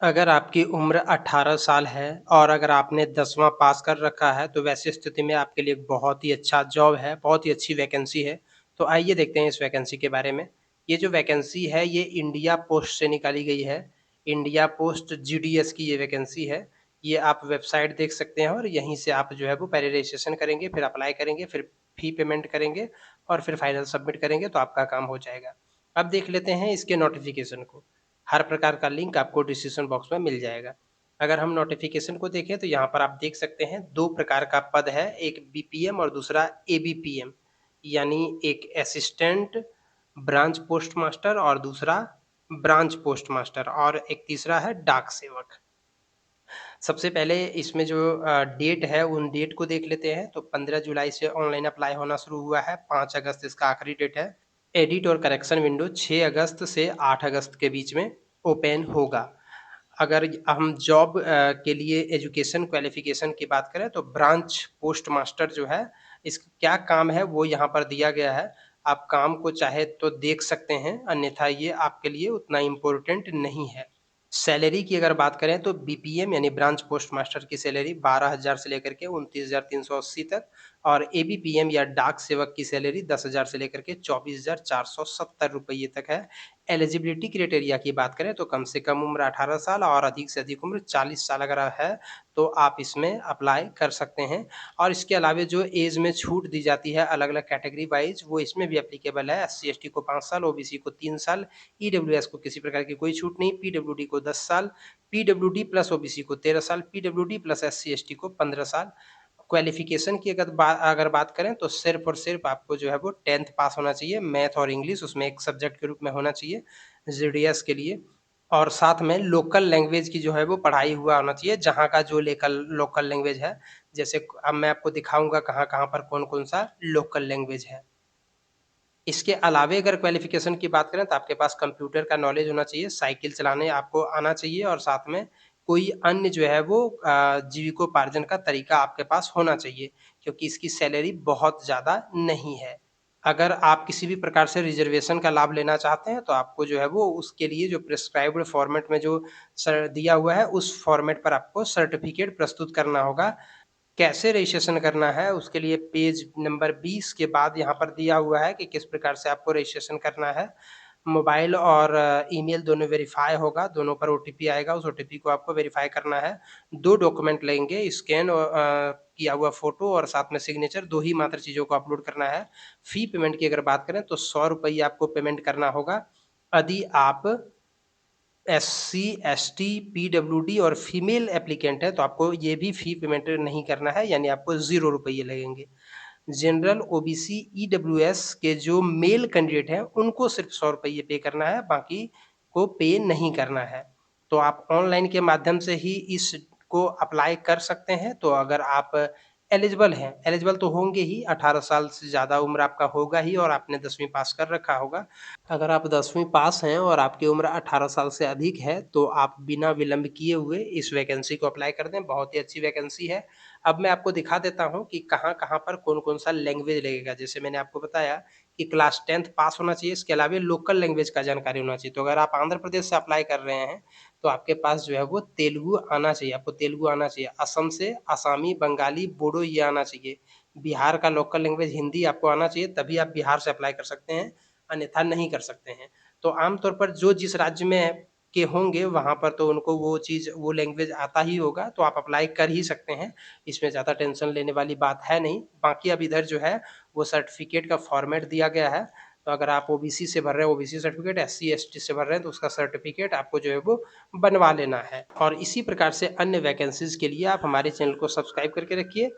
अगर आपकी उम्र 18 साल है और अगर आपने 10वां पास कर रखा है, तो वैसी स्थिति में आपके लिए एक बहुत ही अच्छा जॉब है, बहुत ही अच्छी वैकेंसी है। तो आइए देखते हैं इस वैकेंसी के बारे में। ये जो वैकेंसी है, ये इंडिया पोस्ट से निकाली गई है। इंडिया पोस्ट जीडीएस की ये वैकेंसी है। ये आप वेबसाइट देख सकते हैं और यहीं से आप जो है वो पहले रजिस्ट्रेशन करेंगे, फिर अप्लाई करेंगे, फिर फी पेमेंट करेंगे और फिर फाइनल सबमिट करेंगे, तो आपका काम हो जाएगा। अब देख लेते हैं इसके नोटिफ़िकेशन को। हर प्रकार का लिंक आपको डिस्क्रिप्शन बॉक्स में मिल जाएगा। अगर हम नोटिफ़िकेशन को देखें तो यहाँ पर आप देख सकते हैं 2 प्रकार का पद है, एक बीपीएम और दूसरा एबीपीएम, यानी एक असिस्टेंट ब्रांच पोस्ट मास्टर और दूसरा ब्रांच पोस्ट मास्टर और एक तीसरा है डाक सेवक। सबसे पहले इसमें जो डेट है उन डेट को देख लेते हैं। तो 15 जुलाई से ऑनलाइन अप्लाई होना शुरू हुआ है, 5 अगस्त इसका आखिरी डेट है। एडिट और करेक्शन विंडो 6 अगस्त से 8 अगस्त के बीच में ओपन होगा। अगर हम जॉब के लिए एजुकेशन क्वालिफ़िकेशन की बात करें तो ब्रांच पोस्ट मास्टर जो है, इसका क्या काम है वो यहाँ पर दिया गया है। आप काम को चाहे तो देख सकते हैं, अन्यथा ये आपके लिए उतना इम्पोर्टेंट नहीं है। सैलरी की अगर बात करें तो बीपीएम यानी ब्रांच पोस्ट मास्टर की सैलरी 12,000 से लेकर के 29,380 तक और एबीपीएम या डाक सेवक की सैलरी 10,000 से लेकर के 24,470 रुपये तक है। एलिजिबिलिटी क्राइटेरिया की बात करें तो कम से कम उम्र 18 साल और अधिक से अधिक उम्र 40 साल अगर है, तो आप इसमें अप्लाई कर सकते हैं। और इसके अलावा जो एज में छूट दी जाती है अलग-अलग कैटेगरी वाइज़, वो इसमें भी एप्लीकेबल है। एससी-एसटी को 5 साल, ओबीसी को 3 साल, ईडब्ल्यूएस को किसी प्रकार की कोई छूट नहीं, पीडब्ल्यूडी को 10 साल, पीडब्ल्यूडी प्लस ओबीसी को 13 साल, पीडब्ल्यूडी प्लस एससी-एसटी को 15 साल। क्वालिफ़िकेशन की अगर बात करें तो सिर्फ़ और सिर्फ़ आपको जो है वो 10th पास होना चाहिए, मैथ और इंग्लिश उसमें एक सब्जेक्ट के रूप में होना चाहिए जीडीएस के लिए। और साथ में लोकल लैंग्वेज की जो है वो पढ़ाई हुआ होना चाहिए, जहाँ का जो लेकल लोकल लैंग्वेज है। जैसे अब मैं आपको दिखाऊँगा कहाँ-कहाँ पर कौन-कौन सा लोकल लैंग्वेज है। इसके अलावे अगर क्वालिफ़िकेशन की बात करें तो आपके पास कंप्यूटर का नॉलेज होना चाहिए, साइकिल चलाने आपको आना चाहिए और साथ में कोई अन्य जो है वो जीविकोपार्जन का तरीका आपके पास होना चाहिए, क्योंकि इसकी सैलरी बहुत ज़्यादा नहीं है। अगर आप किसी भी प्रकार से रिज़र्वेशन का लाभ लेना चाहते हैं, तो आपको जो है वो उसके लिए जो प्रिस्क्राइब्ड फ़ॉर्मेट में जो दिया हुआ है, उस फ़ॉर्मेट पर आपको सर्टिफ़िकेट प्रस्तुत करना होगा। कैसे रजिस्ट्रेशन करना है, उसके लिए पेज नंबर 20 के बाद यहाँ पर दिया हुआ है कि किस प्रकार से आपको रजिस्ट्रेशन करना है। मोबाइल और ईमेल दोनों वेरीफ़ाई होगा, दोनों पर ओटीपी आएगा, उस ओटीपी को आपको वेरीफ़ाई करना है। 2 डॉक्यूमेंट लेंगे, स्कैन किया हुआ फ़ोटो और साथ में सिग्नेचर, 2 ही मात्र चीज़ों को अपलोड करना है। फ़ी पेमेंट की अगर बात करें तो ₹100 आपको पेमेंट करना होगा। यदि आप एससी, एसटी, पीडब्ल्यूडी और फीमेल एप्लीकेंट है, तो आपको ये भी फ़ी पेमेंट नहीं करना है, यानी आपको ₹0 लगेंगे। जनरल, ओबीसी, ईडब्ल्यूएस के जो मेल कैंडिडेट हैं, उनको सिर्फ़ ₹100 पे करना है, बाकी को पे नहीं करना है। तो आप ऑनलाइन के माध्यम से ही इसको अप्लाई कर सकते हैं, तो अगर आप एलिजिबल हैं, एलिजिबल तो होंगे ही, 18 साल से ज़्यादा उम्र आपका होगा ही और आपने 10वीं पास कर रखा होगा। अगर आप 10वीं पास हैं और आपकी उम्र 18 साल से अधिक है, तो आप बिना विलंब किए हुए इस वैकेंसी को अप्लाई कर दें, बहुत ही अच्छी वैकेंसी है। अब मैं आपको दिखा देता हूँ कि कहाँ-कहाँ पर कौन-कौन सा लैंग्वेज लगेगा। जैसे मैंने आपको बताया कि क्लास 10th पास होना चाहिए, इसके अलावा लोकल लैंग्वेज का जानकारी होना चाहिए। तो अगर आप आंध्र प्रदेश से अप्लाई कर रहे हैं, तो आपके पास जो है वो तेलुगु आना चाहिए, आपको तेलुगु आना चाहिए। असम से असामी, बंगाली, बोडो ये आना चाहिए। बिहार का लोकल लैंग्वेज हिंदी आपको आना चाहिए, तभी आप बिहार से अप्लाई कर सकते हैं, अन्यथा नहीं कर सकते हैं। तो आम तौर पर जो जिस राज्य में के होंगे, वहाँ पर तो उनको वो चीज़, वो लैंग्वेज आता ही होगा, तो आप अप्लाई कर ही सकते हैं। इसमें ज़्यादा टेंशन लेने वाली बात है नहीं। बाकी अब इधर जो है, वो सर्टिफ़िकेट का फ़ॉर्मेट दिया गया है, तो अगर आप ओबीसी से भर रहे हैं, ओबीसी सर्टिफ़िकेट, एससी-एसटी से भर रहे हैं, तो उसका सर्टिफ़िकेट आपको जो है वो बनवा लेना है। और इसी प्रकार से अन्य वैकेंसीज़ के लिए आप हमारे चैनल को सब्सक्राइब करके रखिए।